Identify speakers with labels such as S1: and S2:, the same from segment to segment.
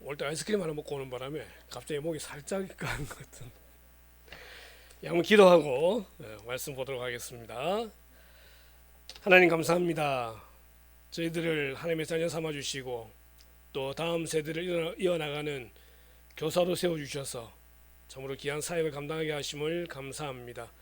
S1: 올 때 아이스크림 하나 먹고 오는 바람에 갑자기 목이 살짝 가는 것 같은. 예, 한번 기도하고 말씀 보도록 하겠습니다. 하나님 감사합니다. 저희들을 하나님의 자녀 삼아 주시고 또 다음 세대를 이어나가는 교사로 세워 주셔서 참으로 귀한 사역을 감당하게 하심을 감사합니다.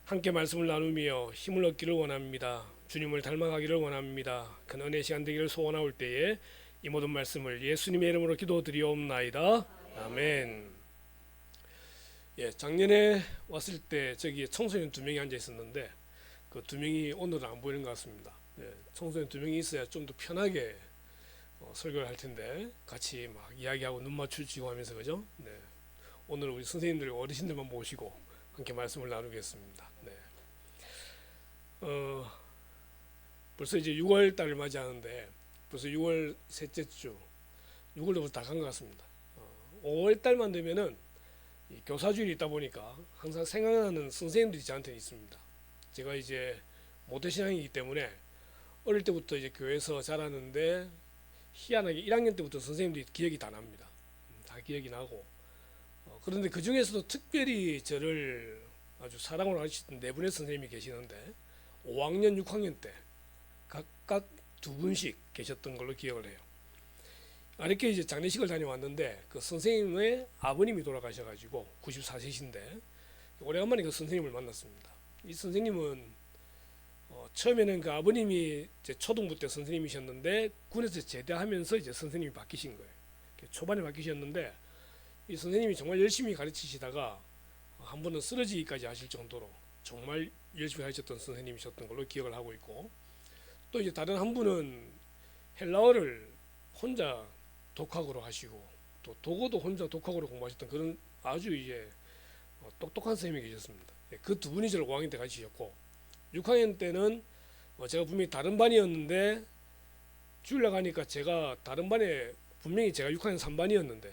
S1: 함께 말씀을 나누며 힘을 얻기를 원합니다. 주님을 닮아가기를 원합니다. 큰 은혜 시간 되기를 소원하올 때에 이 모든 말씀을 예수님의 이름으로 기도드리옵나이다. 아멘. 예, 작년에 왔을 때 저기 청소년 2명이 앉아 있었는데 그 2명이 오늘은 안 보이는 것 같습니다. 예, 청소년 2명이 있어야 좀 더 편하게 설교를 할 텐데 같이 막 이야기하고 눈 맞추지고 하면서 그죠? 네. 오늘 우리 선생님들 어르신들만 모시고 함께 말씀을 나누겠습니다. 네. 벌써 이제 6월 달을 맞이하는데 벌써 6월 셋째 주, 6월도 다 간 것 같습니다. 5월 달만 되면은 이 교사주일이 있다 보니까 항상 생각나는 선생님들이 저한테 있습니다. 제가 이제 모태신앙이기 때문에 어릴 때부터 이제 교회에서 자랐는데 희한하게 1학년 때부터 선생님들이 기억이 다 납니다. 다 기억이 나고 그런데 그 중에서도 특별히 저를 아주 사랑으로 하시던 4분의 선생님이 계시는데 5학년, 6학년 때 각각 2분씩 계셨던 걸로 기억을 해요. 이렇게 이제 장례식을 다녀왔는데 그 선생님의 아버님이 돌아가셔가지고 94세신데 오래간만에 그 선생님을 만났습니다. 이 선생님은 처음에는 그 아버님이 이제 초등부 때 선생님이셨는데 군에서 제대하면서 이제 선생님이 바뀌신 거예요. 초반에 바뀌셨는데 이 선생님이 정말 열심히 가르치시다가 한 번은 쓰러지기까지 하실 정도로 정말 열심히 가르쳤던 선생님이셨던 걸로 기억을 하고 있고, 또 이제 다른 한 분은 헬라어를 혼자 독학으로 하시고 또 독어도 혼자 독학으로 공부하셨던 그런 아주 이제 똑똑한 선생님이 계셨습니다. 그 2분이 저를 5학년 때 가르치셨고 6학년 때는 제가 분명히 다른 반이었는데 주일날 가니까 제가 다른 반에 분명히 제가 6학년 3반이었는데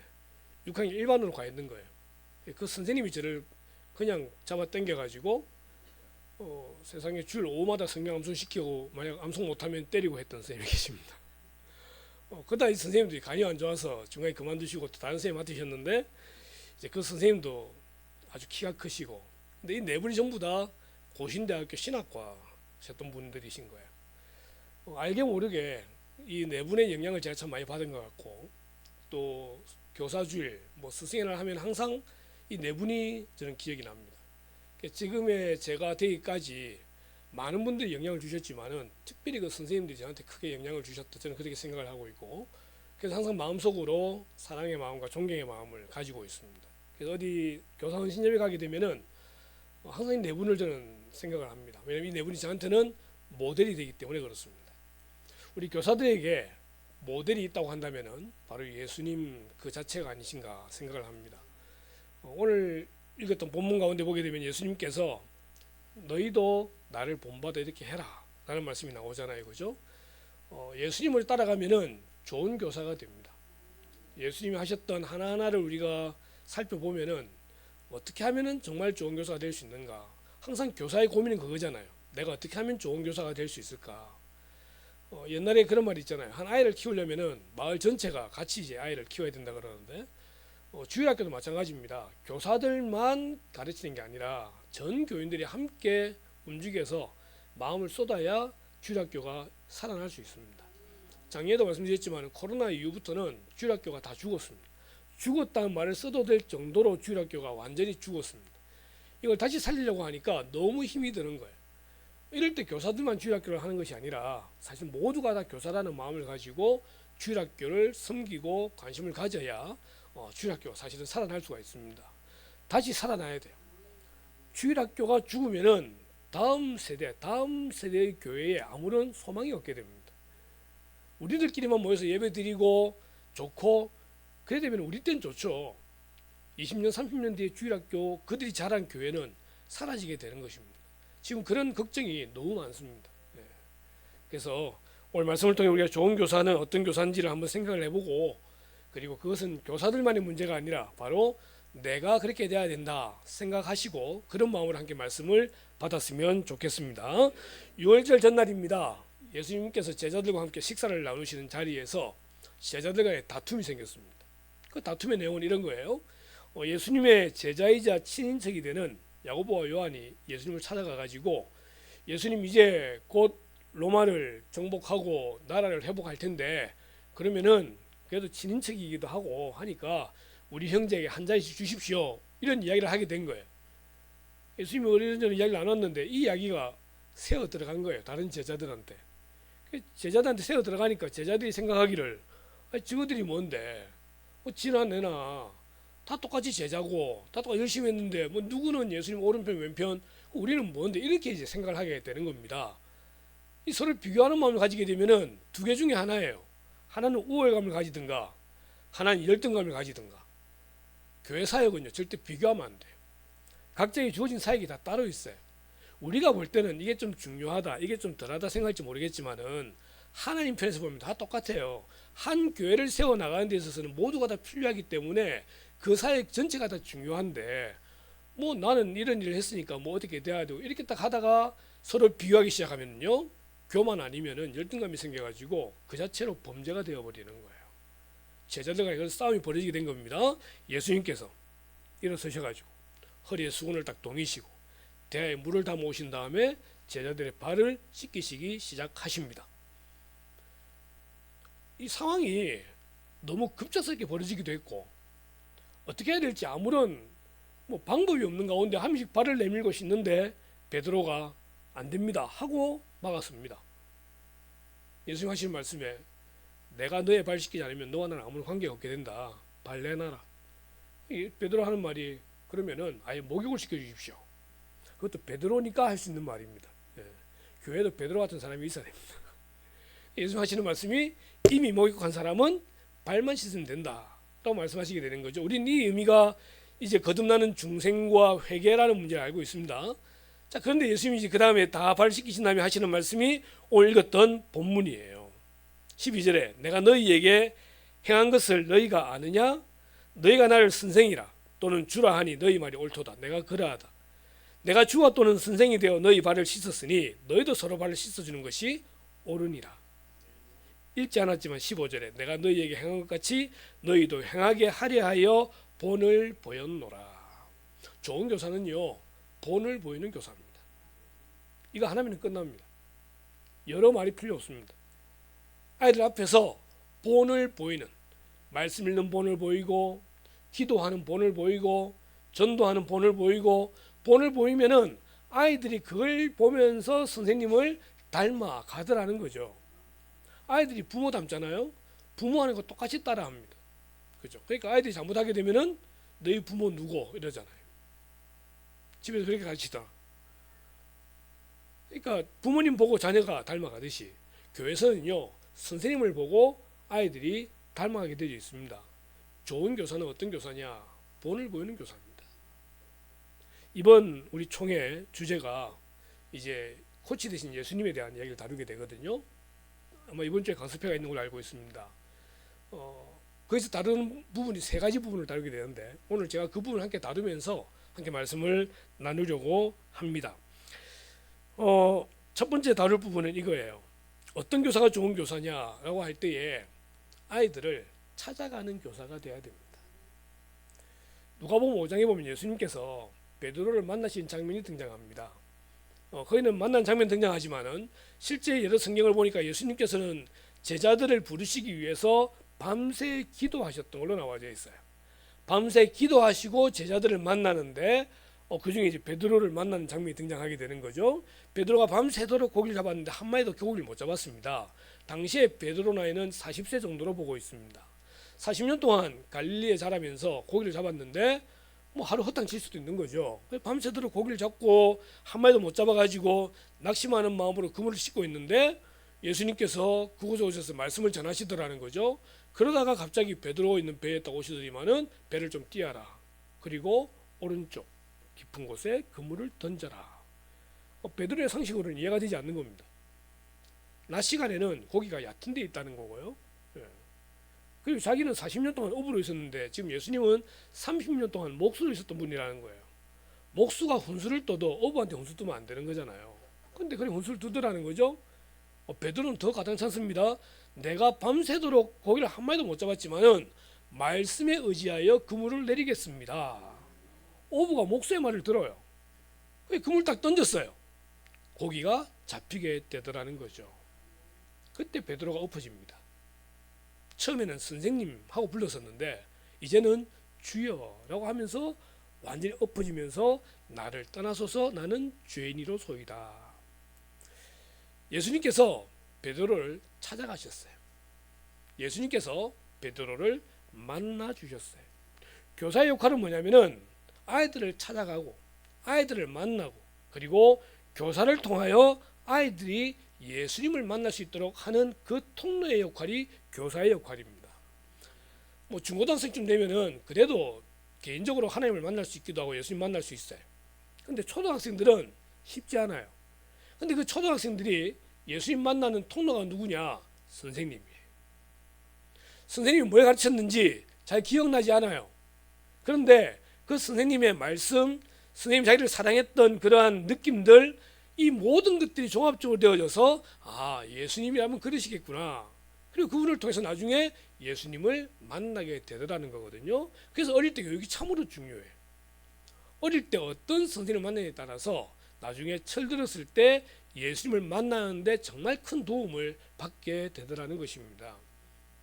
S1: 6학년 1반으로 가 있는 거예요. 그 선생님이 저를 그냥 잡아 당겨가지고 세상에 주일 오후마다 성경 암송 시키고 만약 암송 못하면 때리고 했던 선생님이 계십니다. 그러다 이 선생님들이 간이 안 좋아서 중간에 그만두시고 또 다른 선생님 맡으셨는데 이제 그 선생님도 아주 키가 크시고, 근데 이 4분이 전부 다 고신대학교 신학과 하셨던 분들이신 거예요. 알게 모르게 이 4분의 영향을 제가 참 많이 받은 것 같고, 또 교사주일 뭐 스승회를 하면 항상 이 4분이 저는 기억이 납니다. 지금의 제가 되기까지 많은 분들이 영향을 주셨지만은 특별히 그 선생님들이 저한테 크게 영향을 주셨다, 저는 그렇게 생각을 하고 있고, 그래서 항상 마음속으로 사랑의 마음과 존경의 마음을 가지고 있습니다. 그래서 어디 교사원 신협에 가게 되면은 항상 이 4분을 저는 생각을 합니다. 왜냐하면 이 4분이 저한테는 모델이 되기 때문에 그렇습니다. 우리 교사들에게 모델이 있다고 한다면은 바로 예수님 그 자체가 아니신가 생각을 합니다. 오늘 읽었던 본문 가운데 보게 되면 예수님께서 너희도 나를 본받아 이렇게 해라 라는 말씀이 나오잖아요. 그죠? 예수님을 따라가면은 좋은 교사가 됩니다. 예수님이 하셨던 하나하나를 우리가 살펴보면은 어떻게 하면은 정말 좋은 교사가 될 수 있는가. 항상 교사의 고민은 그거잖아요. 내가 어떻게 하면 좋은 교사가 될 수 있을까. 옛날에 그런 말이 있잖아요. 한 아이를 키우려면은 마을 전체가 같이 이제 아이를 키워야 된다 그러는데 주일학교도 마찬가지입니다. 교사들만 가르치는 게 아니라 전 교인들이 함께 움직여서 마음을 쏟아야 주일학교가 살아날 수 있습니다. 작년에도 말씀드렸지만 코로나 이후부터는 주일학교가 다 죽었습니다. 죽었다는 말을 써도 될 정도로 주일학교가 완전히 죽었습니다. 이걸 다시 살리려고 하니까 너무 힘이 드는 거예요. 이럴 때 교사들만 주일학교를 하는 것이 아니라 사실 모두가 다 교사라는 마음을 가지고 주일학교를 섬기고 관심을 가져야 주일학교가 사실은 살아날 수가 있습니다. 다시 살아나야 돼요. 주일학교가 죽으면은 다음 세대의 교회에 아무런 소망이 없게 됩니다. 우리들끼리만 모여서 예배 드리고 좋고 그래 되면 우리 땐 좋죠. 20년 30년 뒤에 주일학교 그들이 자란 교회는 사라지게 되는 것입니다. 지금 그런 걱정이 너무 많습니다. 그래서 오늘 말씀을 통해 우리가 좋은 교사는 어떤 교사인지를 한번 생각을 해보고, 그리고 그것은 교사들만의 문제가 아니라 바로 내가 그렇게 돼야 된다 생각하시고 그런 마음으로 함께 말씀을 받았으면 좋겠습니다. 6월절 전날입니다. 예수님께서 제자들과 함께 식사를 나누시는 자리에서 제자들 간에 다툼이 생겼습니다. 그 다툼의 내용은 이런 거예요. 예수님의 제자이자 친인척이 되는 야고보와 요한이 예수님을 찾아가 가지고 예수님 이제 곧 로마를 정복하고 나라를 회복할 텐데 그러면은 그래도 친인척이기도 하고 하니까 우리 형제에게 한 잔씩 주십시오. 이런 이야기를 하게 된 거예요. 예수님이 이런저런 이야기를 나눴는데 이 이야기가 새어 들어간 거예요. 다른 제자들한테. 제자들한테 새어 들어가니까 제자들이 생각하기를 저거들이 뭔데 지나 내나 다 똑같이 제자고 다 똑같이 열심히 했는데 뭐 누구는 예수님 오른편 왼편 우리는 뭔데 이렇게 이제 생각을 하게 되는 겁니다. 이 서로 비교하는 마음을 가지게 되면은 두 개 중에 하나예요. 하나는 우월감을 가지든가 하나는 열등감을 가지든가. 교회 사역은요 절대 비교하면 안 돼요. 각자의 주어진 사역이 다 따로 있어요. 우리가 볼 때는 이게 좀 중요하다 이게 좀 덜하다 생각할지 모르겠지만은 하나님 편에서 보면 다 똑같아요. 한 교회를 세워나가는 데 있어서는 모두가 다 필요하기 때문에 그 사역 전체가 다 중요한데 뭐 나는 이런 일을 했으니까 뭐 어떻게 돼야 되고 이렇게 딱 하다가 서로 비교하기 시작하면요 교만 아니면은 열등감이 생겨가지고 그 자체로 범죄가 되어버리는 거예요. 제자들 간에 그런 싸움이 벌어지게 된 겁니다. 예수님께서 일어서셔가지고 허리에 수건을 딱 동이시고 대야에 물을 담아 오신 다음에 제자들의 발을 씻기시기 시작하십니다. 이 상황이 너무 급작스럽게 벌어지기도 했고 어떻게 해야 될지 아무런 뭐 방법이 없는 가운데 한 번씩 발을 내밀고 씻는데 베드로가 안 됩니다 하고 막았습니다. 예수님 하시는 말씀에 내가 너의 발 씻기지 않으면 너와 나는 아무런 관계가 없게 된다. 발 내놔라. 베드로 하는 말이 그러면은 아예 목욕을 시켜주십시오. 그것도 베드로니까 할 수 있는 말입니다. 예. 교회도 베드로 같은 사람이 있어야 됩니다. 예수님 하시는 말씀이 이미 목욕한 사람은 발만 씻으면 된다. 또 말씀하시게 되는 거죠. 우리는 이 의미가 이제 거듭나는 중생과 회개라는 문제를 알고 있습니다. 자, 그런데 예수님이 이제 그 다음에 다 발 씻기신 다음에 하시는 말씀이 오늘 읽었던 본문이에요. 12절에 내가 너희에게 행한 것을 너희가 아느냐? 너희가 나를 선생이라 또는 주라 하니 너희 말이 옳도다. 내가 그러하다. 내가 주와 또는 선생이 되어 너희 발을 씻었으니 너희도 서로 발을 씻어주는 것이 옳으니라. 읽지 않았지만 15절에 내가 너희에게 행한 것 같이 너희도 행하게 하려 하여 본을 보였노라. 좋은 교사는요 본을 보이는 교사입니다. 이거 하나면 끝납니다. 여러 말이 필요 없습니다. 아이들 앞에서 본을 보이는 말씀 읽는 본을 보이고 기도하는 본을 보이고 전도하는 본을 보이고 본을 보이면은 아이들이 그걸 보면서 선생님을 닮아 가더라는 거죠. 아이들이 부모 닮잖아요. 부모하는 거 똑같이 따라합니다. 그죠? 그러니까 아이들이 잘못하게 되면은 너희 부모 누구 이러잖아요. 집에서 그렇게 가르치다. 그러니까 부모님 보고 자녀가 닮아가듯이 교회에서는요 선생님을 보고 아이들이 닮아가게 되어 있습니다. 좋은 교사는 어떤 교사냐? 본을 보이는 교사입니다. 이번 우리 총회 주제가 이제 코치 대신 예수님에 대한 이야기를 다루게 되거든요. 아마 이번 주에 강습회가 있는 걸로 알고 있습니다. 거기서 다루는 부분이 세 가지 부분을 다루게 되는데 오늘 제가 그 부분을 함께 다루면서 함께 말씀을 나누려고 합니다. 첫 번째 다룰 부분은 이거예요. 어떤 교사가 좋은 교사냐라고 할 때에 아이들을 찾아가는 교사가 되어야 됩니다. 누가복음 5장에 보면 예수님께서 베드로를 만나신 장면이 등장합니다. 거기는 만난 장면 등장하지만은 실제 여러 성경을 보니까 예수님께서는 제자들을 부르시기 위해서 밤새 기도하셨던 걸로 나와져 있어요. 밤새 기도하시고 제자들을 만나는데 그 중에 이제 베드로를 만나는 장면이 등장하게 되는 거죠. 베드로가 밤새도록 고기를 잡았는데 한 마리도 고기를 못 잡았습니다. 당시에 베드로 나이는 40세 정도로 보고 있습니다. 40년 동안 갈릴리에 자라면서 고기를 잡았는데 뭐 하루 허탕 칠 수도 있는 거죠. 밤새도록 고기를 잡고 한 마리도 못 잡아가지고 낙심하는 마음으로 그물을 씻고 있는데 예수님께서 그곳에 오셔서 말씀을 전하시더라는 거죠. 그러다가 갑자기 베드로 있는 배에 딱 오시더니만은 배를 좀 띄어라. 그리고 오른쪽 깊은 곳에 그물을 던져라. 베드로의 상식으로는 이해가 되지 않는 겁니다. 낮 시간에는 고기가 얕은 데 있다는 거고요. 그리고 자기는 40년 동안 어부로 있었는데 지금 예수님은 30년 동안 목수로 있었던 분이라는 거예요. 목수가 훈수를 떠도 어부한테 훈수 뜨면 안 되는 거잖아요. 근데 그래 훈수를 뜨더라는 거죠. 베드로는 더 가당찮습니다. 내가 밤새도록 고기를 한 마리도 못 잡았지만은 말씀에 의지하여 그물을 내리겠습니다. 어부가 목수의 말을 들어요. 그물 딱 던졌어요. 고기가 잡히게 되더라는 거죠. 그때 베드로가 엎어집니다. 처음에는 선생님 하고 불렀었는데 이제는 주여라고 하면서 완전히 엎어지면서 나를 떠나소서 나는 죄인이로소이다. 예수님께서 베드로를 찾아가셨어요. 예수님께서 베드로를 만나 주셨어요. 교사의 역할은 뭐냐면은 아이들을 찾아가고 아이들을 만나고 그리고 교사를 통하여 아이들이 예수님을 만날 수 있도록 하는 그 통로의 역할이 교사의 역할입니다. 뭐 중고등학생쯤 되면은 그래도 개인적으로 하나님을 만날 수 있기도 하고 예수님 만날 수 있어요. 근데 초등학생들은 쉽지 않아요. 근데 그 초등학생들이 예수님 만나는 통로가 누구냐? 선생님이에요. 선생님이 뭘 가르쳤는지 잘 기억나지 않아요. 그런데 그 선생님의 말씀, 선생님 자기를 사랑했던 그러한 느낌들, 이 모든 것들이 종합적으로 되어져서 아, 예수님이라면 그러시겠구나. 그리고 그분을 통해서 나중에 예수님을 만나게 되더라는 거거든요. 그래서 어릴 때 교육이 참으로 중요해요. 어릴 때 어떤 선생님을 만나냐에 따라서 나중에 철들었을 때 예수님을 만나는데 정말 큰 도움을 받게 되더라는 것입니다.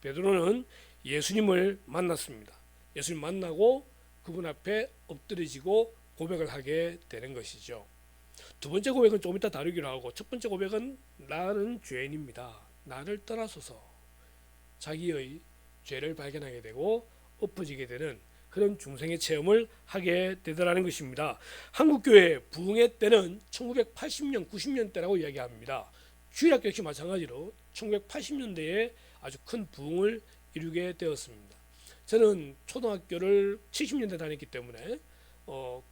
S1: 베드로는 예수님을 만났습니다. 예수님 만나고 그분 앞에 엎드려지고 고백을 하게 되는 것이죠. 두 번째 고백은 좀 이따 다루기로 하고 첫 번째 고백은 나는 죄인입니다. 나를 떠나소서. 자기의 죄를 발견하게 되고 엎어지게 되는 그런 중생의 체험을 하게 되더라는 것입니다. 한국교회 부흥의 때는 1980년, 90년대라고 이야기합니다. 주일학교 역시 마찬가지로 1980년대에 아주 큰 부흥을 이루게 되었습니다. 저는 초등학교를 70년대 다녔기 때문에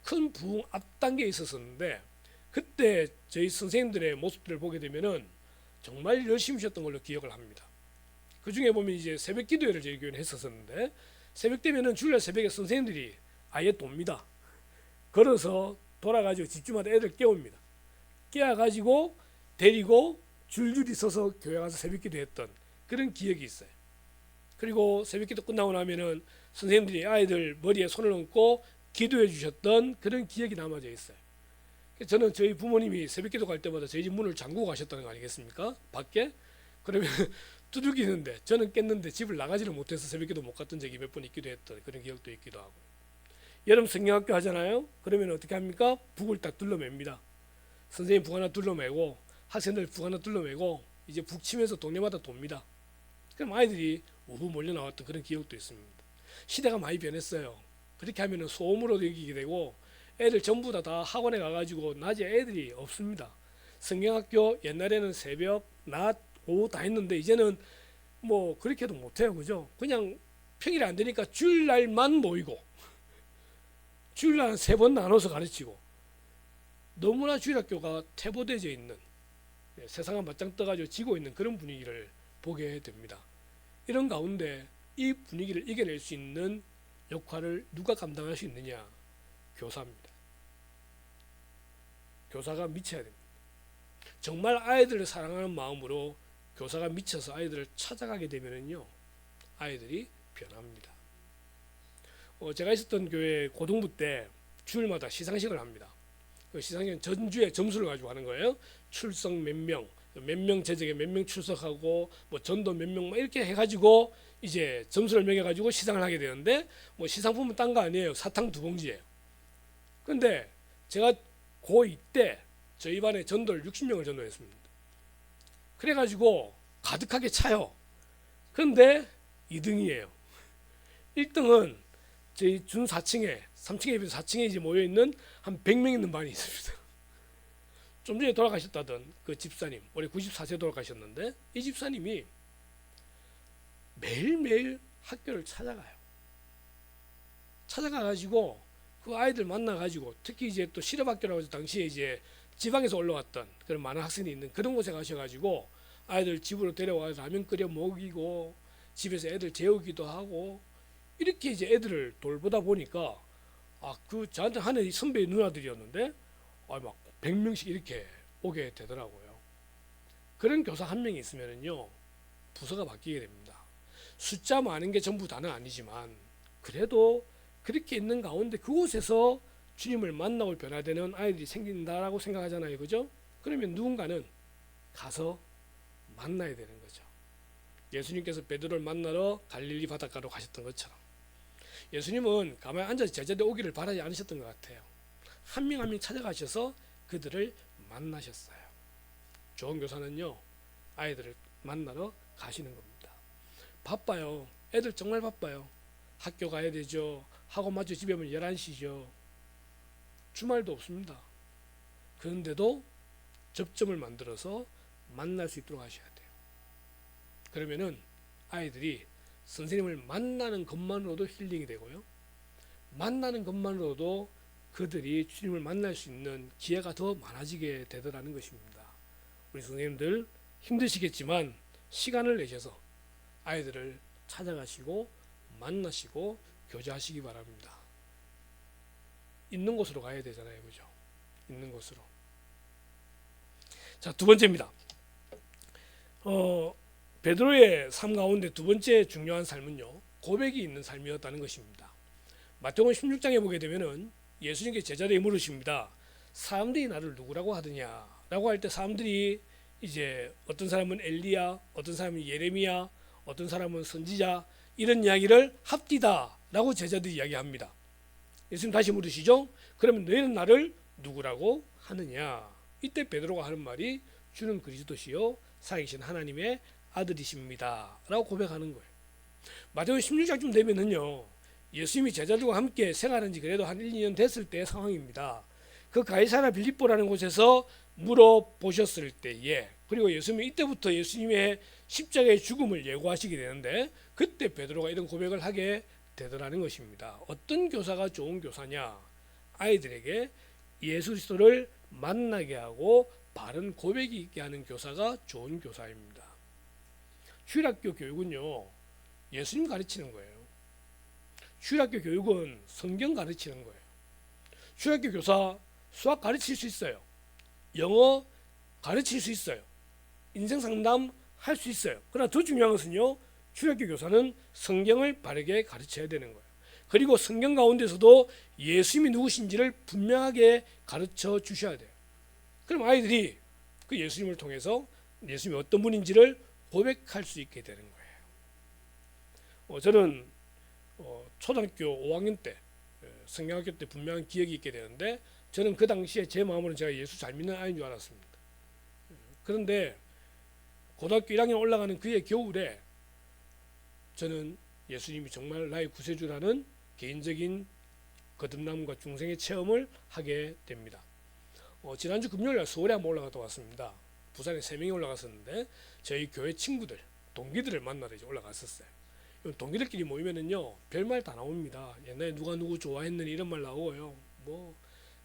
S1: 큰 부흥 앞단계에 있었는데 그때 저희 선생님들의 모습들을 보게 되면은 정말 열심히 하셨던 걸로 기억을 합니다. 그 중에 보면 이제 새벽 기도회를 저희 교회는 했었었는데 새벽 되면은 주일날 새벽에 선생님들이 아예 돕니다. 걸어서 돌아가지고 집주마다 애들 깨웁니다. 깨워가지고 데리고 줄줄이 서서 교회 가서 새벽 기도했던 그런 기억이 있어요. 그리고 새벽 기도 끝나고 나면은 선생님들이 아이들 머리에 손을 얹고 기도해 주셨던 그런 기억이 남아져 있어요. 저는 저희 부모님이 새벽 기도 갈 때마다 저희 집 문을 잠그고 가셨다는 거 아니겠습니까? 밖에? 그러면 두들기는데 저는 깼는데 집을 나가지를 못해서 새벽 기도 못 갔던 적이 몇 번 있기도 했던 그런 기억도 있기도 하고. 여름 성경학교 하잖아요. 그러면 어떻게 합니까? 북을 딱 둘러맵니다. 선생님 북 하나 둘러매고 학생들 북 하나 둘러매고 이제 북 치면서 동네마다 돕니다. 그럼 아이들이 우후 몰려 나왔던 그런 기억도 있습니다. 시대가 많이 변했어요. 그렇게 하면 소음으로 여기게 되고 애들 전부 다 학원에 가가지고 낮에 애들이 없습니다. 성경학교 옛날에는 새벽, 낮, 오후 다 했는데 이제는 뭐 그렇게도 못해요. 그죠? 그냥 평일에 안 되니까 주일날만 모이고 주일날 3번 나눠서 가르치고 너무나 주일학교가 퇴보되어 있는 세상은 맞짱 떠가지고 지고 있는 그런 분위기를 보게 됩니다. 이런 가운데 이 분위기를 이겨낼 수 있는 역할을 누가 감당할 수 있느냐? 교사입니다. 교사가 미쳐야 됩니다. 정말 아이들을 사랑하는 마음으로 교사가 미쳐서 아이들을 찾아가게 되면요, 아이들이 변합니다. 제가 있었던 교회 고등부 때 주일마다 시상식을 합니다. 그 시상식은 전주에 점수를 가지고 하는 거예요. 출석 몇 명 제적에 몇 명 출석하고 뭐 전도 몇 명 이렇게 해가지고 이제 점수를 매겨가지고 시상을 하게 되는데 뭐 시상품은 딴 거 아니에요. 사탕 2봉지예요. 근데 제가 고2 때 저희 반에 전도를 60명을 전도했습니다. 그래가지고 가득하게 차요. 그런데 2등이에요. 1등은 저희 준 4층에 3층에 비해서 4층에 이제 모여있는 한 100명 있는 반이 있습니다. 좀 전에 돌아가셨다던 그 집사님, 올해 94세 돌아가셨는데 이 집사님이 매일매일 학교를 찾아가요. 찾아가가지고 그 아이들 만나가지고 특히 이제 또 실업학교라고 해서 당시에 이제 지방에서 올라왔던 그런 많은 학생이 있는 그런 곳에 가셔가지고 아이들 집으로 데려와서 라면 끓여 먹이고 집에서 애들 재우기도 하고 이렇게 이제 애들을 돌보다 보니까 그 저한테 하는 선배 누나들이었는데 막 100명씩 이렇게 오게 되더라고요. 그런 교사 한 명이 있으면은요 부서가 바뀌게 됩니다. 숫자 많은 게 전부 다는 아니지만 그래도 그렇게 있는 가운데 그곳에서 주님을 만나고 변화되는 아이들이 생긴다라고 생각하잖아요. 그죠? 그러면 누군가는 가서 만나야 되는 거죠. 예수님께서 베드로를 만나러 갈릴리 바닷가로 가셨던 것처럼 예수님은 가만히 앉아서 제자들 오기를 바라지 않으셨던 것 같아요. 한 명 한 명 찾아가셔서 그들을 만나셨어요. 좋은 교사는요, 아이들을 만나러 가시는 겁니다. 바빠요. 애들 정말 바빠요. 학교 가야 되죠. 학원 마치고 집에 오면 11시죠. 주말도 없습니다. 그런데도 접점을 만들어서 만날 수 있도록 하셔야 돼요. 그러면은 아이들이 선생님을 만나는 것만으로도 힐링이 되고요. 만나는 것만으로도 그들이 주님을 만날 수 있는 기회가 더 많아지게 되더라는 것입니다. 우리 선생님들 힘드시겠지만 시간을 내셔서 아이들을 찾아가시고 만나시고 교제하시기 바랍니다. 있는 곳으로 가야 되잖아요. 그죠? 있는 곳으로. 자, 두 번째입니다. 베드로의 삶 가운데 두 번째 중요한 삶은요, 고백이 있는 삶이었다는 것입니다. 마태복음 16장에 보게 되면은 예수님께 제자들이 물으십니다. 사람들이 나를 누구라고 하느냐라고 할 때 사람들이 이제 어떤 사람은 엘리야, 어떤 사람은 예레미야, 어떤 사람은 선지자 이런 이야기를 합디다라고 제자들이 이야기합니다. 예수님 다시 물으시죠. 그러면 너희는 나를 누구라고 하느냐? 이때 베드로가 하는 말이 주는 그리스도시요 살아계신 하나님의 아들이십니다 라고 고백하는 거예요. 마태복음 16장쯤 되면은요, 예수님이 제자들과 함께 생활한 지 그래도 한 1, 2년 됐을 때의 상황입니다. 그 가이사랴 빌립보라는 곳에서 물어보셨을 때에, 그리고 예수님이 이때부터 예수님의 십자가의 죽음을 예고하시게 되는데 그때 베드로가 이런 고백을 하게 되더라는 것입니다. 어떤 교사가 좋은 교사냐? 아이들에게 예수 그리스도를 만나게 하고 바른 고백이 있게 하는 교사가 좋은 교사입니다. 주일학교 교육은요, 예수님 가르치는 거예요. 주일학교 교육은 성경 가르치는 거예요. 주일학교 교사 수학 가르칠 수 있어요. 영어 가르칠 수 있어요. 인생 상담 할 수 있어요. 그러나 더 중요한 것은요, 주일학교 교사는 성경을 바르게 가르쳐야 되는 거예요. 그리고 성경 가운데서도 예수님이 누구신지를 분명하게 가르쳐 주셔야 돼요. 그럼 아이들이 그 예수님을 통해서 예수님이 어떤 분인지를 고백할 수 있게 되는 거예요. 저는 초등학교 5학년 때 성경학교 때 분명한 기억이 있게 되는데 저는 그 당시에 제 마음으로는 제가 예수 잘 믿는 아이인 줄 알았습니다. 그런데 고등학교 1학년 올라가는 그해 겨울에 저는 예수님이 정말 나의 구세주라는 개인적인 거듭남과 중생의 체험을 하게 됩니다. 지난주 금요일날 서울에 한번 올라갔다 왔습니다. 부산에 3명이 올라갔었는데 저희 교회 친구들, 동기들을 만나러 이제 올라갔었어요. 동기들끼리 모이면은요, 별말 다 나옵니다. 옛날에 누가 누구 좋아했느니 이런 말 나오고요. 뭐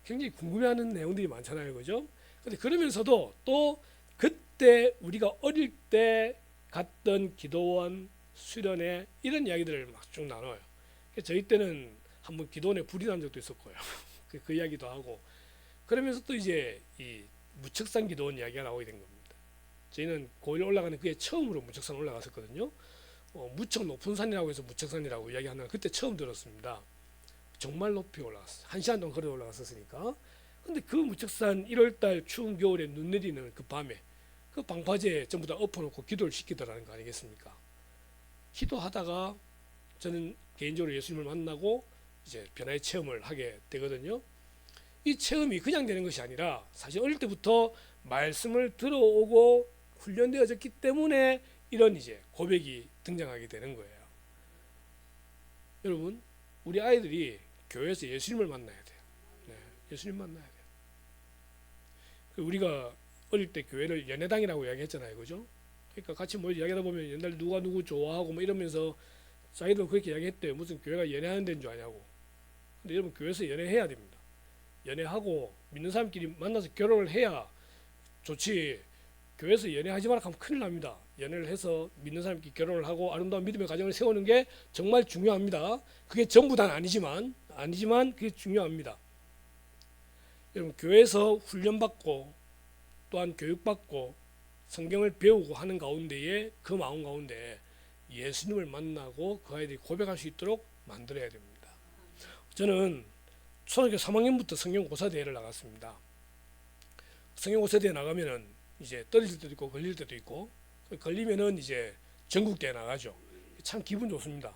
S1: 굉장히 궁금해하는 내용들이 많잖아요, 그죠? 근데 그러면서도 또 그때 우리가 어릴 때 갔던 기도원, 수련회 이런 이야기들을 막 쭉 나눠요. 저희 때는 한번 기도원에 불이 난 적도 있었고요. 그 이야기도 하고 그러면서 또 이제 이 무척산 기도원 이야기가 나오게 된 겁니다. 저희는 고1 올라가는 그게 처음으로 무척산 올라갔었거든요. 무척 높은 산이라고 해서 무척산이라고 이야기하는 그때 처음 들었습니다. 정말 높이 올라갔어요. 1시간 동안 걸어 올라갔었으니까. 근데 그 무척산 1월달 추운 겨울에 눈 내리는 그 밤에 그 방파제에 전부 다 엎어놓고 기도를 시키더라는 거 아니겠습니까? 기도하다가 저는 개인적으로 예수님을 만나고 이제 변화의 체험을 하게 되거든요. 이 체험이 그냥 되는 것이 아니라 사실 어릴 때부터 말씀을 들어오고 훈련되어졌기 때문에 이런 이제 고백이 등장하게 되는 거예요. 여러분, 우리 아이들이 교회에서 예수님을 만나야 돼요. 네, 예수님 만나야 돼요. 우리가 어릴 때 교회를 연회당이라고 이야기했잖아요, 그죠? 그러니까 같이 뭐 이야기하다 보면 옛날 누가 누구 좋아하고 뭐 이러면서 자기도 그렇게 이야기했대요. 무슨 교회가 연애하는 데인 줄 아냐고. 근데 여러분, 교회에서 연애해야 됩니다. 연애하고 믿는 사람끼리 만나서 결혼을 해야 좋지. 교회에서 연애하지 마라 하면 큰일 납니다. 연애를 해서 믿는 사람끼리 결혼을 하고 아름다운 믿음의 가정을 세우는 게 정말 중요합니다. 그게 전부 다는 아니지만 그게 중요합니다. 여러분, 교회에서 훈련받고 또한 교육받고 성경을 배우고 하는 가운데에 그 마음 가운데 예수님을 만나고 그 아이들이 고백할 수 있도록 만들어야 됩니다. 저는 초등학교 3학년부터 성경고사 대회를 나갔습니다. 성경고사 대회 나가면은 이제 떨어질 때도 있고 걸릴 때도 있고, 걸리면은 이제 전국대회 나가죠. 참 기분 좋습니다.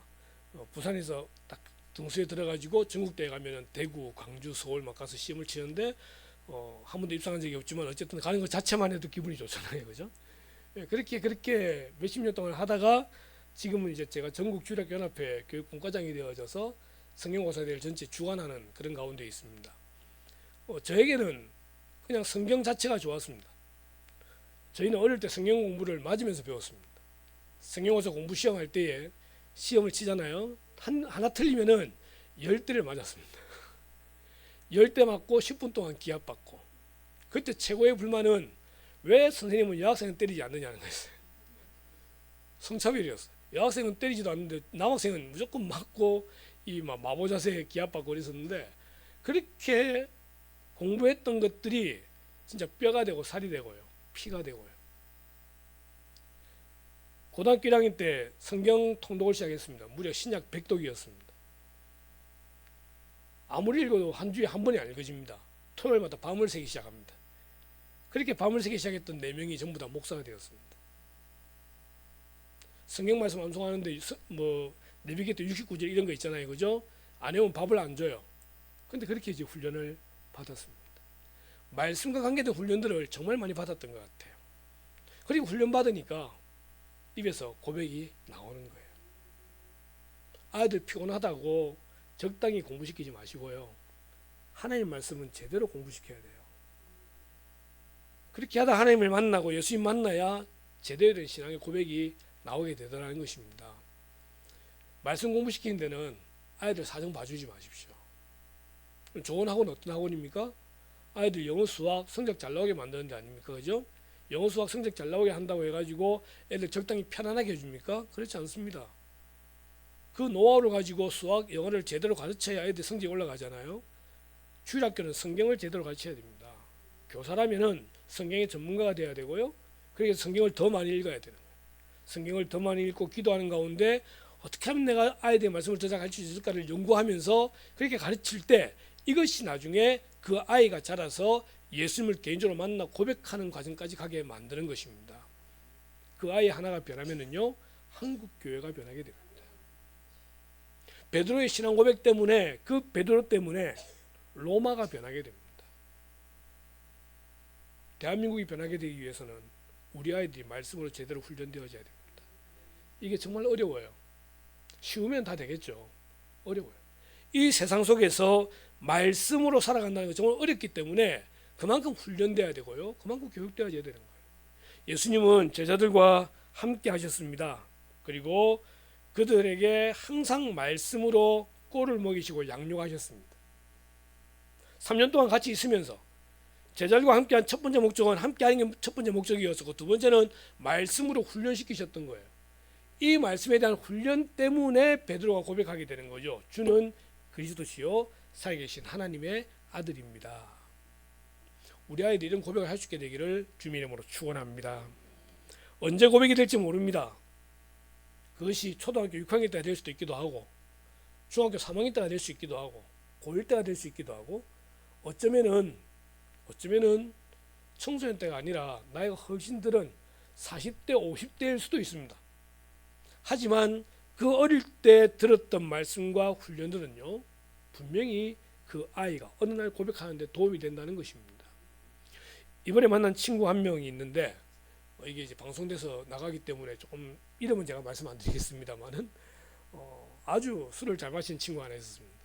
S1: 부산에서 딱 등수에 들어가지고 전국대회 가면은 대구, 광주, 서울 막 가서 시험을 치는데 한 번도 입상한 적이 없지만 어쨌든 가는 것 자체만 해도 기분이 좋잖아요, 그죠? 예, 그렇게 몇십 년 동안 하다가 지금은 이제 제가 전국 주일학교연합회 교육분과장이 되어져서 성경고사대회를 전체 주관하는 그런 가운데 있습니다. 저에게는 그냥 성경 자체가 좋았습니다. 저희는 어릴 때 성경 공부를 맞으면서 배웠습니다. 성경고사 공부 시험할 때에 시험을 치잖아요. 하나 틀리면은 10대를 맞았습니다. 10대 맞고 10분 동안 기합받고. 그때 최고의 불만은 왜 선생님은 여학생을 때리지 않느냐는 거였어요. 성차별이었어요. 여학생은 때리지도 않는데 남학생은 무조건 맞고 이 마보 자세에 기합받고 그랬었는데, 그렇게 공부했던 것들이 진짜 뼈가 되고 살이 되고요, 피가 되고요. 고등학교 1학년 때 성경 통독을 시작했습니다. 무려 신약 100독이었습니다. 아무리 읽어도 한 주에 한 번이 안 읽어집니다. 토요일마다 밤을 새기 시작합니다. 그렇게 밤을 새기 시작했던 4명이 전부 다 목사가 되었습니다. 성경 말씀 암송하는데 내비게이터 69절 이런 거 있잖아요, 그죠? 안 해오면 밥을 안 줘요. 근데 그렇게 이제 훈련을 받았습니다. 말씀과 관계된 훈련들을 정말 많이 받았던 것 같아요. 그리고 훈련 받으니까 입에서 고백이 나오는 거예요. 아이들 피곤하다고 적당히 공부시키지 마시고요, 하나님 말씀은 제대로 공부시켜야 돼요. 그렇게 하다 하나님을 만나고 예수님 만나야 제대로 된 신앙의 고백이 나오게 되더라는 것입니다. 말씀 공부시키는 데는 아이들 사정 봐주지 마십시오. 좋은 학원 어떤 학원입니까? 아이들 영어 수학 성적 잘 나오게 만드는 데 아닙니까, 그죠? 영어 수학 성적 잘 나오게 한다고 해가지고 애들 적당히 편안하게 해줍니까? 그렇지 않습니다. 그 노하우를 가지고 수학, 영어를 제대로 가르쳐야 애들 성적이 올라가잖아요. 주일학교는 성경을 제대로 가르쳐야 됩니다. 교사라면은 성경의 전문가가 돼야 되고요, 그래서 성경을 더 많이 읽어야 되는 거예요. 성경을 더 많이 읽고 기도하는 가운데 어떻게 하면 내가 아이들의 말씀을 더 잘 가르칠 수 있을까를 연구하면서 그렇게 가르칠 때 이것이 나중에 그 아이가 자라서 예수님을 개인적으로 만나 고백하는 과정까지 가게 만드는 것입니다. 그 아이 하나가 변하면은요, 한국 교회가 변하게 됩니다. 베드로의 신앙 고백 때문에, 그 베드로 때문에 로마가 변하게 됩니다. 대한민국이 변하게 되기 위해서는 우리 아이들이 말씀으로 제대로 훈련되어져야 됩니다. 이게 정말 어려워요. 쉬우면 다 되겠죠. 어려워요. 이 세상 속에서 말씀으로 살아간다는 건 정말 어렵기 때문에 그만큼 훈련돼야 되고요, 그만큼 교육되어져야 되는 거예요. 예수님은 제자들과 함께 하셨습니다. 그리고 그들에게 항상 말씀으로 꼴을 먹이시고 양육하셨습니다. 3년 동안 같이 있으면서 제자들과 함께한 첫 번째 목적은 함께하는 게 첫 번째 목적이었었고, 두 번째는 말씀으로 훈련시키셨던 거예요. 이 말씀에 대한 훈련 때문에 베드로가 고백하게 되는 거죠. 주는 그리스도시요 살아계신 하나님의 아들입니다. 우리 아이들이 이런 고백을 할 수 있게 되기를 주님의 이름으로 축원합니다. 언제 고백이 될지 모릅니다. 그것이 초등학교 6학년 때가 될 수도 있기도 하고, 중학교 3학년 때가 될 수 있기도 하고, 고1 때가 될 수 있기도 하고, 어쩌면은 청소년 때가 아니라 나이가 훨씬 들은 40대 50대일 수도 있습니다. 하지만 그 어릴 때 들었던 말씀과 훈련들은요, 분명히 그 아이가 어느 날 고백하는 데 도움이 된다는 것입니다. 이번에 만난 친구 한 명이 있는데, 이게 이제 방송돼서 나가기 때문에 조금 이름은 제가 말씀 안 드리겠습니다만은 아주 술을 잘 마시는 친구 하나 있었습니다.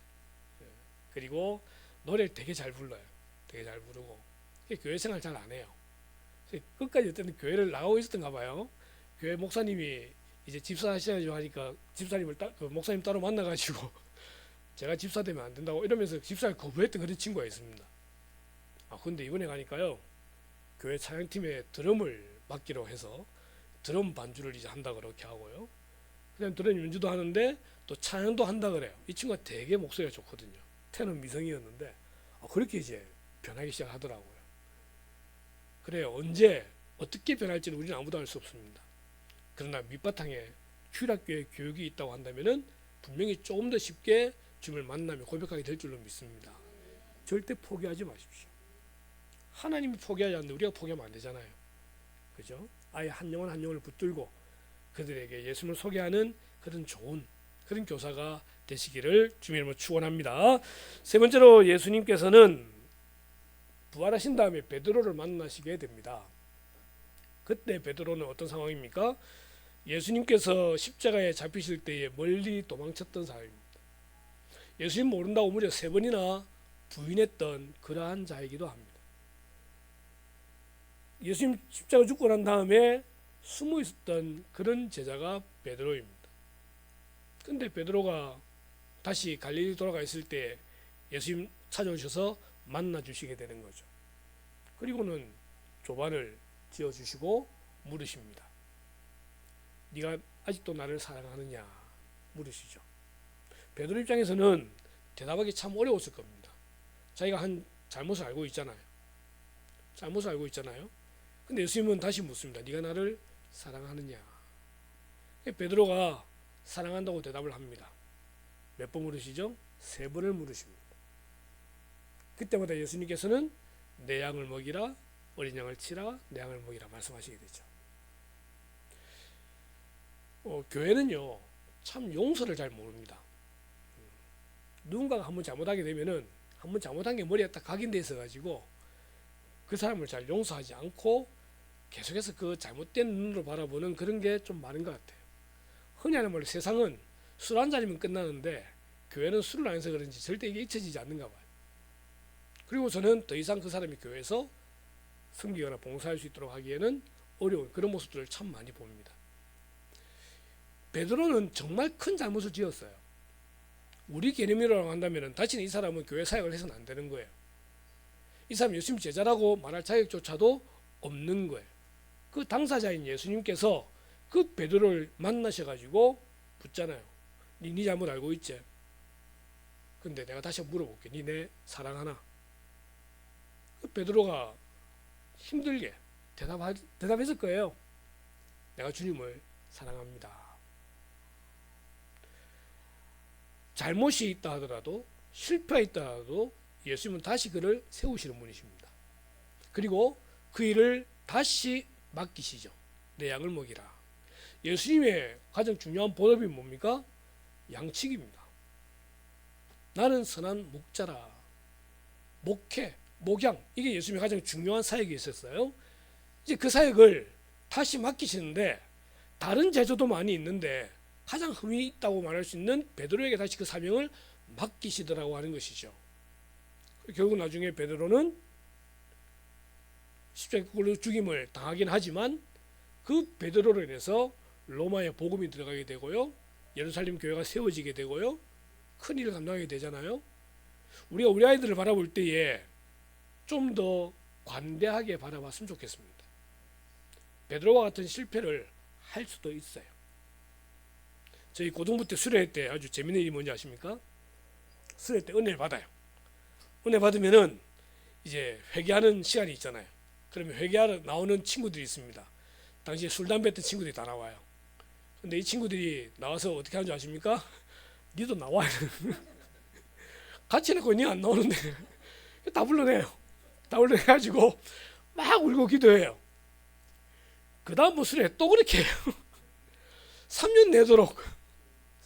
S1: 그리고 노래를 되게 잘 불러요. 되게 잘 부르고 교회 생활 잘 안 해요. 끝까지 어떤 교회를 나가고 있었던가 봐요. 교회 목사님이 이제 집사 하시자고 하니까 집사님을 그 목사님 따로 만나가지고 제가 집사 되면 안 된다고 이러면서 집사를 거부했던 그런 친구가 있습니다. 근데 이번에 가니까요, 교회 찬양팀에 드럼을 맡기로 해서 드럼 반주를 이제 한다 그렇게 하고요, 그다음 드럼 연주도 하는데 또 찬양도 한다 그래요. 이 친구가 되게 목소리가 좋거든요. 테너 미성이었는데 그렇게 이제 변하기 시작하더라고요. 그래요. 언제 어떻게 변할지는 우리는 아무도 알 수 없습니다. 그러나 밑바탕에 휴일학교의 교육이 있다고 한다면은 분명히 조금 더 쉽게 주님을 만나며 고백하게 될 줄로 믿습니다. 절대 포기하지 마십시오. 하나님이 포기하지 않는데 우리가 포기하면 안 되잖아요. 그죠? 아예 한 영혼 한 영혼을 붙들고 그들에게 예수님을 소개하는 그런 좋은 그런 교사가 되시기를 주님의 이름으로 축원합니다. 세 번째로 예수님께서는 부활하신 다음에 베드로를 만나시게 됩니다. 그때 베드로는 어떤 상황입니까? 예수님께서 십자가에 잡히실 때에 멀리 도망쳤던 사람입니다. 예수님 모른다고 무려 3번이나 부인했던 그러한 자이기도 합니다. 예수님 십자가 죽고 난 다음에 숨어 있었던 그런 제자가 베드로입니다. 근데 베드로가 다시 갈릴리 돌아가 있을 때 예수님 찾아오셔서 만나 주시게 되는 거죠. 그리고는 조반을 지어 주시고 물으십니다. 네가 아직도 나를 사랑하느냐 물으시죠. 베드로 입장에서는 대답하기 참 어려웠을 겁니다. 자기가 한 잘못을 알고 있잖아요. 잘못을 알고 있잖아요. 근데 예수님은 다시 묻습니다. 네가 나를 사랑하느냐. 베드로가 사랑한다고 대답을 합니다. 몇 번 물으시죠? 3번을 물으십니다. 그때마다 예수님께서는 내 양을 먹이라, 어린 양을 치라, 내 양을 먹이라 말씀하시게 되죠. 교회는요 참 용서를 잘 모릅니다. 누군가가 한번 잘못하게 되면은 한번 잘못한 게 머리에 딱 각인돼 있어 가지고 그 사람을 잘 용서하지 않고 계속해서 그 잘못된 눈으로 바라보는 그런 게 좀 많은 것 같아요. 흔히 하는 말로 세상은 술 한 잔이면 끝나는데 교회는 술을 안 해서 그런지 절대 이게 잊혀지지 않는가 봐요. 그리고 저는 더 이상 그 사람이 교회에서 섬기거나 봉사할 수 있도록 하기에는 어려운 그런 모습들을 참 많이 봅니다. 베드로는 정말 큰 잘못을 지었어요. 우리 개념이라고 한다면 다시는 이 사람은 교회 사역을 해서는 안 되는 거예요. 이 사람 예수님 제자라고 말할 자격조차도 없는 거예요. 그 당사자인 예수님께서 그 베드로를 만나셔가지고 묻잖아요. 네 잘못 알고 있지? 근데 내가 다시 물어볼게. 네 내 사랑하나? 그 베드로가 힘들게 대답했을 거예요. 내가 주님을 사랑합니다. 잘못이 있다 하더라도 실패했다 하더라도 예수님은 다시 그를 세우시는 분이십니다. 그리고 그 일을 다시 맡기시죠. 내 양을 먹이라. 예수님의 가장 중요한 본업이 뭡니까? 양치기입니다. 나는 선한 목자라. 목회, 목양 이게 예수님의 가장 중요한 사역이 있었어요. 이제 그 사역을 다시 맡기시는데 다른 제자도 많이 있는데 가장 흠이 있다고 말할 수 있는 베드로에게 다시 그 사명을 맡기시더라고 하는 것이죠. 결국 나중에 베드로는 십자가로 죽임을 당하긴 하지만 그 베드로로 인해서 로마의 복음이 들어가게 되고요. 예루살렘 교회가 세워지게 되고요. 큰 일을 감당하게 되잖아요. 우리가 우리 아이들을 바라볼 때에 좀 더 관대하게 바라봤으면 좋겠습니다. 베드로와 같은 실패를 할 수도 있어요. 저희 고등부 때 수련회 때 아주 재밌는 일이 뭔지 아십니까? 수련회 때 은혜를 받아요. 은혜 받으면은 이제 회개하는 시간이 있잖아요. 그러면 회개하러 나오는 친구들이 있습니다. 당시에 술 담배 했던 친구들이 다 나와요. 근데 이 친구들이 나와서 어떻게 하는 줄 아십니까? 니도 나와. 같이 해놓고 니 안 나오는데 다 불러내요. 다 불러내가지고 막 울고 기도해요. 그 다음 뭐 수련회 또 그렇게 해요. 3년 내도록.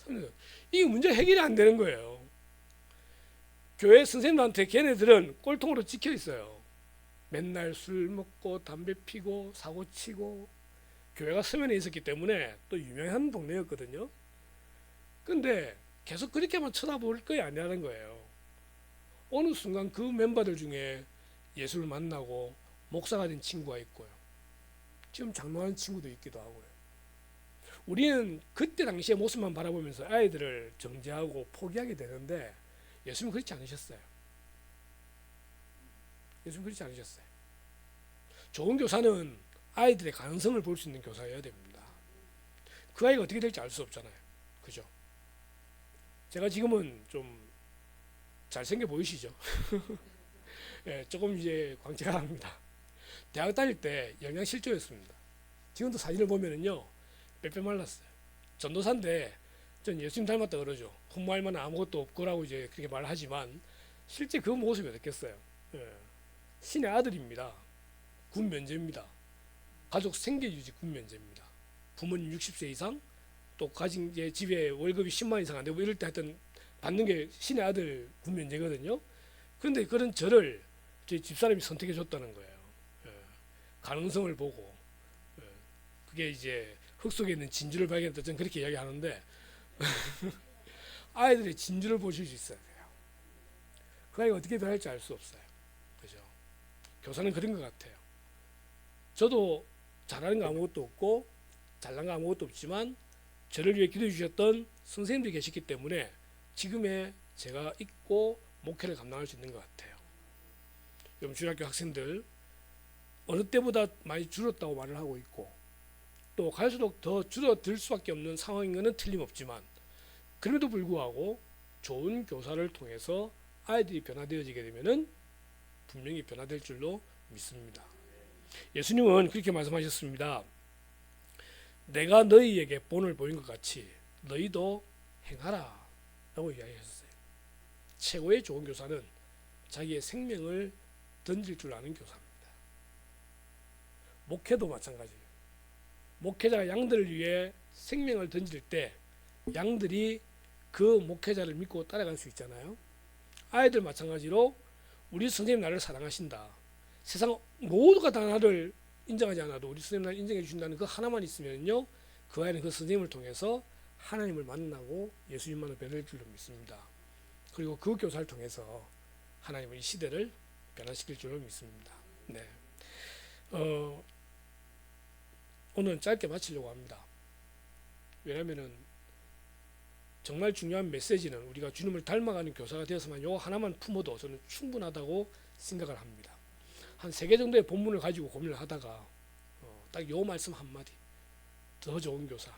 S1: 3년. 이게 문제 해결이 안 되는 거예요. 교회 선생님한테 걔네들은 꼴통으로 찍혀 있어요. 맨날 술 먹고 담배 피고 사고 치고 교회가 서면에 있었기 때문에 또 유명한 동네였거든요. 근데 계속 그렇게만 쳐다볼 거야 아니라는 거예요. 어느 순간 그 멤버들 중에 예수를 만나고 목사가 된 친구가 있고요. 지금 장로하는 친구도 있기도 하고요. 우리는 그때 당시의 모습만 바라보면서 아이들을 정죄하고 포기하게 되는데 예수님은 그렇지 않으셨어요. 예수님은 그렇지 않으셨어요. 좋은 교사는 아이들의 가능성을 볼 수 있는 교사여야 됩니다. 그 아이가 어떻게 될지 알 수 없잖아요. 그죠? 제가 지금은 좀 잘생겨 보이시죠? 예, 조금 이제 광채가 납니다. 대학 다닐 때 영양실조였습니다. 지금도 사진을 보면은요 빼빼 말랐어요. 전도사인데 전 예수님 닮았다 그러죠. 훈무할 만한 아무것도 없고라고 이제 그렇게 말하지만 실제 그 모습이 어떻겠어요. 예. 신의 아들입니다. 군 면제입니다. 가족 생계 유지 군 면제입니다. 부모님 60세 이상 또 가진 이제 집에 월급이 10만 이상 안 되고 이럴 때 하여튼 받는 게 신의 아들 군 면제거든요. 그런데 그런 저를 저희 집사람이 선택해 줬다는 거예요. 예. 가능성을 보고 예. 그게 이제 흙 속에 있는 진주를 발견했다 저는 그렇게 이야기하는데 아이들의 진주를 보실 수 있어야 돼요. 그 아이가 어떻게 변할지 알 수 없어요. 그죠? 교사는 그런 것 같아요. 저도 잘하는 거 아무것도 없고 잘난 거 아무것도 없지만 저를 위해 기도해 주셨던 선생님들이 계셨기 때문에 지금의 제가 있고 목회를 감당할 수 있는 것 같아요. 여러분 중학교 학생들 어느 때보다 많이 줄었다고 말을 하고 있고 또 갈수록 더 줄어들 수밖에 없는 상황인 것은 틀림없지만 그럼에도 불구하고 좋은 교사를 통해서 아이들이 변화되어지게 되면은 분명히 변화될 줄로 믿습니다. 예수님은 그렇게 말씀하셨습니다. 내가 너희에게 본을 보인 것 같이 너희도 행하라 라고 이야기하셨어요. 최고의 좋은 교사는 자기의 생명을 던질 줄 아는 교사입니다. 목회도 마찬가지예요. 목회자가 양들을 위해 생명을 던질 때 양들이 그 목회자를 믿고 따라갈 수 있잖아요. 아이들 마찬가지로 우리 선생님 나를 사랑하신다. 세상 모두가 다 나를 인정하지 않아도 우리 선생님 나를 인정해 주신다는 그 하나만 있으면요, 그 아이는 그 선생님을 통해서 하나님을 만나고 예수님만을 배울 줄로 믿습니다. 그리고 그 교사를 통해서 하나님은 이 시대를 변화시킬 줄로 믿습니다. 네. 오늘 짧게 마치려고 합니다. 왜냐하면은 정말 중요한 메시지는 우리가 주님을 닮아가는 교사가 되어서만 요 하나만 품어도 저는 충분하다고 생각을 합니다. 한 3개 정도의 본문을 가지고 고민을 하다가 딱 요 말씀 한마디, 더 좋은 교사,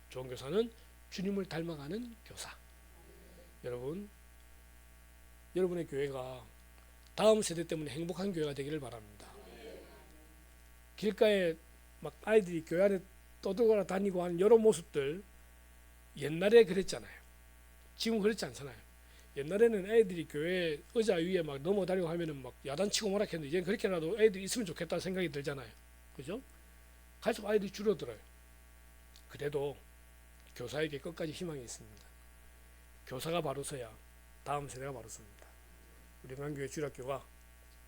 S1: 좋은 교사는 주님을 닮아가는 교사. 여러분, 여러분의 교회가 다음 세대 때문에 행복한 교회가 되기를 바랍니다. 길가에 막 아이들이 교회 안에 떠들고 다니고 하는 여러 모습들 옛날에 그랬잖아요. 지금 그렇지 않잖아요. 옛날에는 애들이 교회 의자 위에 막 넘어다니고 하면은 막 야단치고 뭐라 했는데 이제는 그렇게라도 애들이 있으면 좋겠다는 생각이 들잖아요. 그죠? 갈수록 아이들이 줄어들어요. 그래도 교사에게 끝까지 희망이 있습니다. 교사가 바로 서야 다음 세대가 바로 섭니다. 우리 영광교회 주일학교가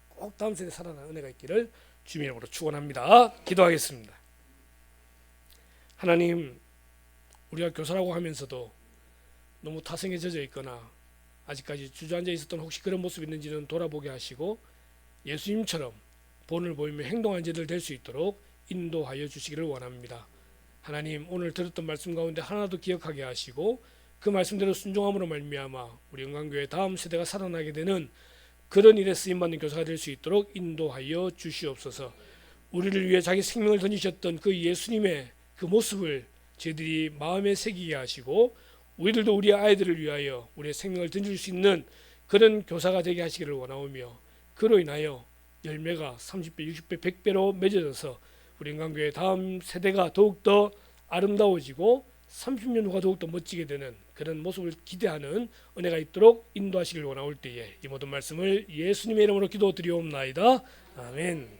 S1: 꼭 다음 세대 살아나는 은혜가 있기를 주님의 이름으로 축원합니다. 기도하겠습니다. 하나님, 우리가 교사라고 하면서도 너무 타성에 젖어 있거나 아직까지 주저앉아 있었던 혹시 그런 모습이 있는지는 돌아보게 하시고 예수님처럼 본을 보이며 행동하는 자들 될 수 있도록 인도하여 주시기를 원합니다. 하나님, 오늘 들었던 말씀 가운데 하나도 기억하게 하시고 그 말씀대로 순종함으로 말미암아 우리 영광교회 다음 세대가 살아나게 되는 그런 일에 쓰임받는 교사가 될 수 있도록 인도하여 주시옵소서. 우리를 위해 자기 생명을 던지셨던 그 예수님의 그 모습을 저희들이 마음에 새기게 하시고 우리들도 우리 아이들을 위하여 우리의 생명을 던질 수 있는 그런 교사가 되게 하시기를 원하오며 그로 인하여 열매가 30배, 60배, 100배로 맺어져서 우리 영광교회 다음 세대가 더욱더 아름다워지고 30년 후가 더욱더 멋지게 되는 그런 모습을 기대하는 은혜가 있도록 인도하시길 원하올 때에 이 모든 말씀을 예수님의 이름으로 기도드리옵나이다. 아멘.